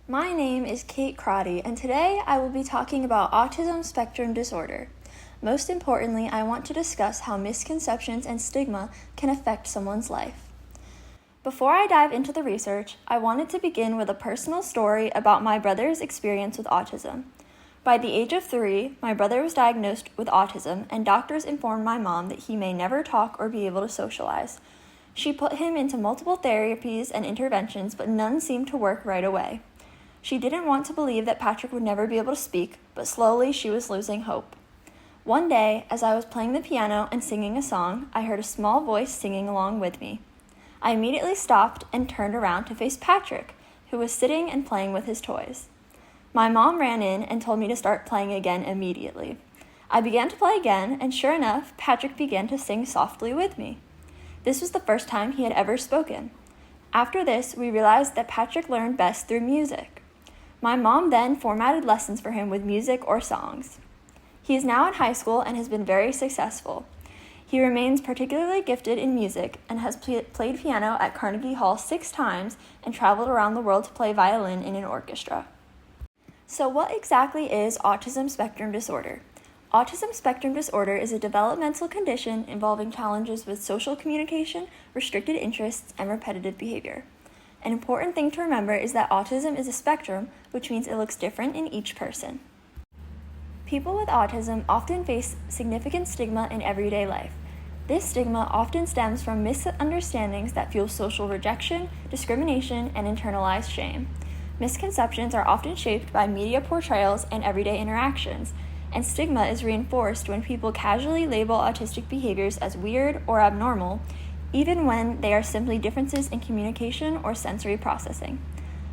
My name is Kate Crotty, and today I will be talking about autism spectrum disorder. Most importantly, I want to discuss how misconceptions and stigma can affect someone's life. Before I dive into the research, I wanted to begin with a personal story about my brother's experience with autism. By the age of 3, my brother was diagnosed with autism, and doctors informed my mom that he may never talk or be able to socialize. She put him into multiple therapies and interventions, but none seemed to work right away. She didn't want to believe that Patrick would never be able to speak, but slowly she was losing hope. One day, as I was playing the piano and singing a song, I heard a small voice singing along with me. I immediately stopped and turned around to face Patrick, who was sitting and playing with his toys. My mom ran in and told me to start playing again immediately. I began to play again, and sure enough, Patrick began to sing softly with me. This was the first time he had ever spoken. After this, we realized that Patrick learned best through music. My mom then formatted lessons for him with music or songs. He is now in high school and has been very successful. He remains particularly gifted in music and has played piano at Carnegie Hall 6 times and traveled around the world to play violin in an orchestra. So what exactly is autism spectrum disorder? Autism spectrum disorder is a developmental condition involving challenges with social communication, restricted interests, and repetitive behavior. An important thing to remember is that autism is a spectrum, which means it looks different in each person. People with autism often face significant stigma in everyday life. This stigma often stems from misunderstandings that fuel social rejection, discrimination, and internalized shame. Misconceptions are often shaped by media portrayals and everyday interactions, and stigma is reinforced when people casually label autistic behaviors as weird or abnormal, even when they are simply differences in communication or sensory processing.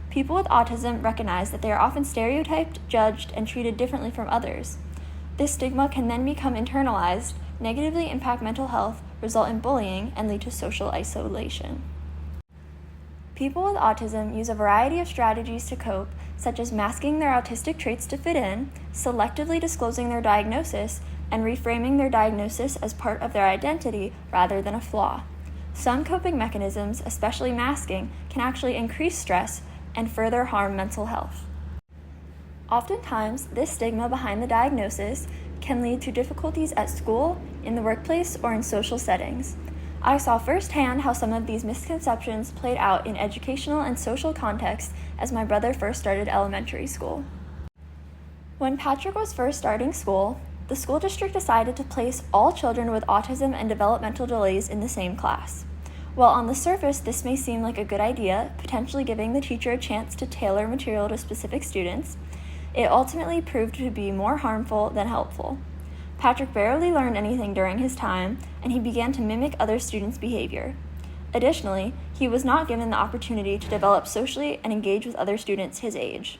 People with autism recognize that they are often stereotyped, judged, and treated differently from others. This stigma can then become internalized, negatively impact mental health, result in bullying, and lead to social isolation. People with autism use a variety of strategies to cope, such as masking their autistic traits to fit in, selectively disclosing their diagnosis, and reframing their diagnosis as part of their identity rather than a flaw. Some coping mechanisms, especially masking, can actually increase stress and further harm mental health. Oftentimes, this stigma behind the diagnosis can lead to difficulties at school, in the workplace, or in social settings. I saw firsthand how some of these misconceptions played out in educational and social contexts as my brother first started elementary school. When Patrick was first starting school, the school district decided to place all children with autism and developmental delays in the same class. While on the surface this may seem like a good idea, potentially giving the teacher a chance to tailor material to specific students, it ultimately proved to be more harmful than helpful. Patrick barely learned anything during his time, and he began to mimic other students' behavior. Additionally, he was not given the opportunity to develop socially and engage with other students his age.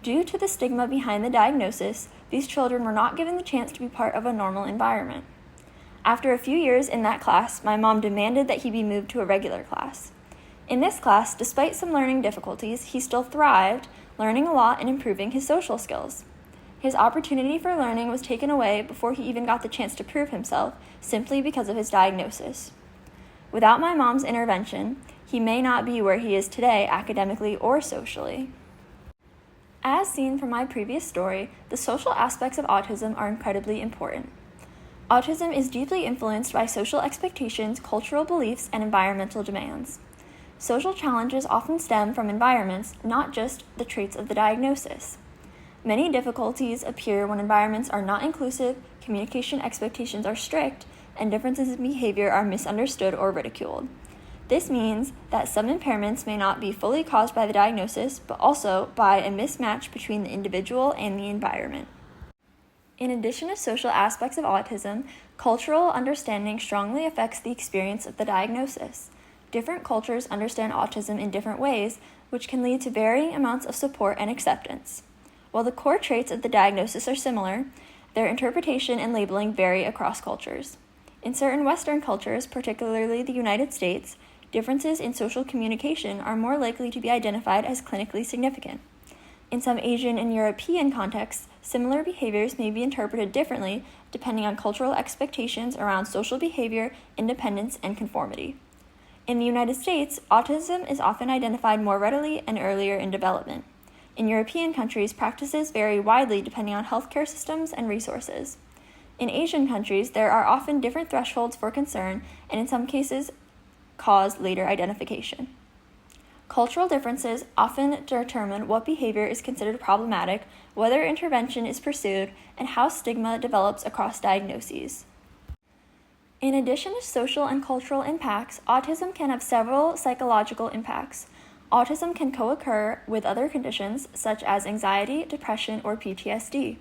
Due to the stigma behind the diagnosis, these children were not given the chance to be part of a normal environment. After a few years in that class, my mom demanded that he be moved to a regular class. In this class, despite some learning difficulties, he still thrived, learning a lot and improving his social skills. His opportunity for learning was taken away before he even got the chance to prove himself, simply because of his diagnosis. Without my mom's intervention, he may not be where he is today academically or socially. As seen from my previous story, the social aspects of autism are incredibly important. Autism is deeply influenced by social expectations, cultural beliefs, and environmental demands. Social challenges often stem from environments, not just the traits of the diagnosis. Many difficulties appear when environments are not inclusive, communication expectations are strict, and differences in behavior are misunderstood or ridiculed. This means that some impairments may not be fully caused by the diagnosis, but also by a mismatch between the individual and the environment. In addition to social aspects of autism, cultural understanding strongly affects the experience of the diagnosis. Different cultures understand autism in different ways, which can lead to varying amounts of support and acceptance. While the core traits of the diagnosis are similar, their interpretation and labeling vary across cultures. In certain Western cultures, particularly the United States, differences in social communication are more likely to be identified as clinically significant. In some Asian and European contexts, similar behaviors may be interpreted differently depending on cultural expectations around social behavior, independence, and conformity. In the United States, autism is often identified more readily and earlier in development. In European countries, practices vary widely depending on healthcare systems and resources. In Asian countries, there are often different thresholds for concern and in some cases cause later identification. Cultural differences often determine what behavior is considered problematic, whether intervention is pursued, and how stigma develops across diagnoses. In addition to social and cultural impacts, autism can have several psychological impacts. Autism can co-occur with other conditions such as anxiety, depression, or PTSD.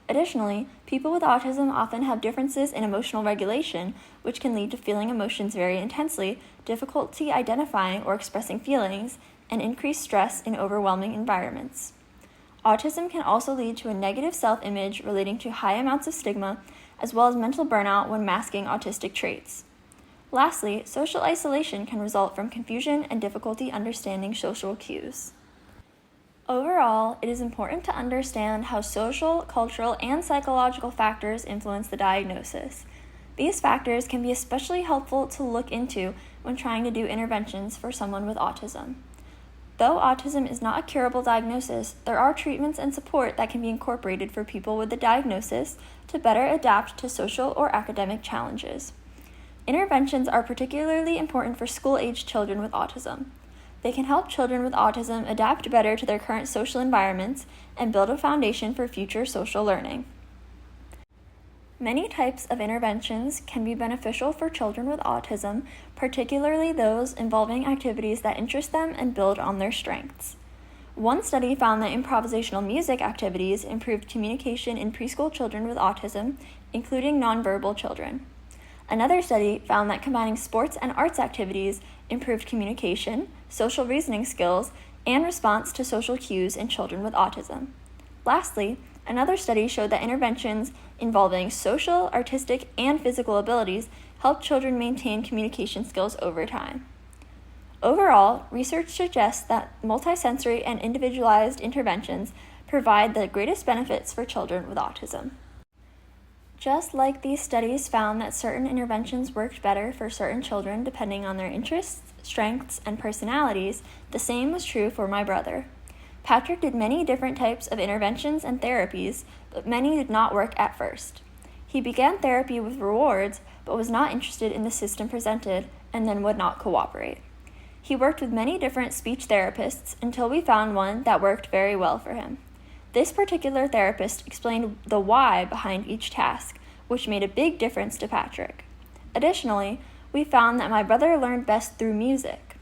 Additionally, people with autism often have differences in emotional regulation, which can lead to feeling emotions very intensely, difficulty identifying or expressing feelings, and increased stress in overwhelming environments. Autism can also lead to a negative self-image relating to high amounts of stigma, as well as mental burnout when masking autistic traits. Lastly, social isolation can result from confusion and difficulty understanding social cues. Overall, it is important to understand how social, cultural, and psychological factors influence the diagnosis. These factors can be especially helpful to look into when trying to do interventions for someone with autism. Though autism is not a curable diagnosis, there are treatments and support that can be incorporated for people with the diagnosis to better adapt to social or academic challenges. Interventions are particularly important for school-aged children with autism. They can help children with autism adapt better to their current social environments and build a foundation for future social learning. Many types of interventions can be beneficial for children with autism, particularly those involving activities that interest them and build on their strengths. One study found that improvisational music activities improved communication in preschool children with autism, including nonverbal children. Another study found that combining sports and arts activities improved communication, social reasoning skills, and response to social cues in children with autism. Lastly, another study showed that interventions involving social, artistic, and physical abilities help children maintain communication skills over time. Overall, research suggests that multisensory and individualized interventions provide the greatest benefits for children with autism. Just like these studies found that certain interventions worked better for certain children depending on their interests, strengths, and personalities, the same was true for my brother. Patrick did many different types of interventions and therapies, but many did not work at first. He began therapy with rewards, but was not interested in the system presented and then would not cooperate. He worked with many different speech therapists until we found one that worked very well for him. This particular therapist explained the why behind each task, which made a big difference to Patrick. Additionally, we found that my brother learned best through music.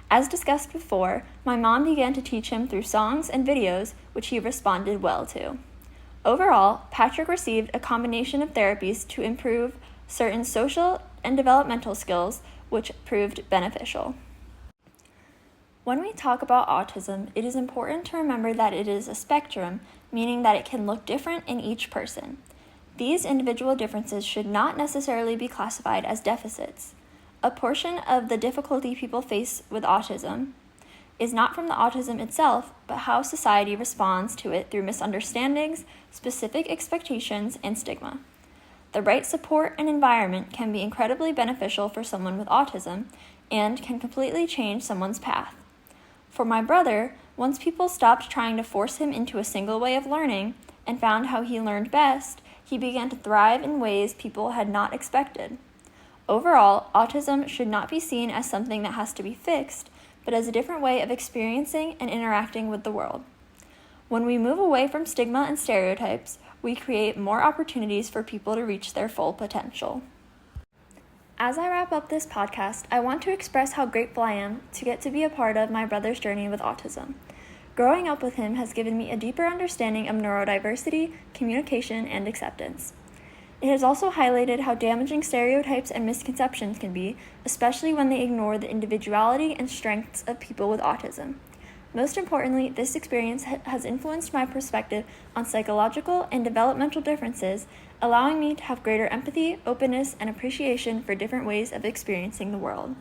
As discussed before, my mom began to teach him through songs and videos, which he responded well to. Overall, Patrick received a combination of therapies to improve certain social and developmental skills, which proved beneficial. When we talk about autism, it is important to remember that it is a spectrum, meaning that it can look different in each person. These individual differences should not necessarily be classified as deficits. A portion of the difficulty people face with autism is not from the autism itself, but how society responds to it through misunderstandings, specific expectations, and stigma. The right support and environment can be incredibly beneficial for someone with autism and can completely change someone's path. For my brother, once people stopped trying to force him into a single way of learning and found how he learned best, he began to thrive in ways people had not expected. Overall, autism should not be seen as something that has to be fixed, but as a different way of experiencing and interacting with the world. When we move away from stigma and stereotypes, we create more opportunities for people to reach their full potential. As I wrap up this podcast, I want to express how grateful I am to get to be a part of my brother's journey with autism. Growing up with him has given me a deeper understanding of neurodiversity, communication, and acceptance. It has also highlighted how damaging stereotypes and misconceptions can be, especially when they ignore the individuality and strengths of people with autism. Most importantly, this experience has influenced my perspective on psychological and developmental differences, allowing me to have greater empathy, openness, and appreciation for different ways of experiencing the world.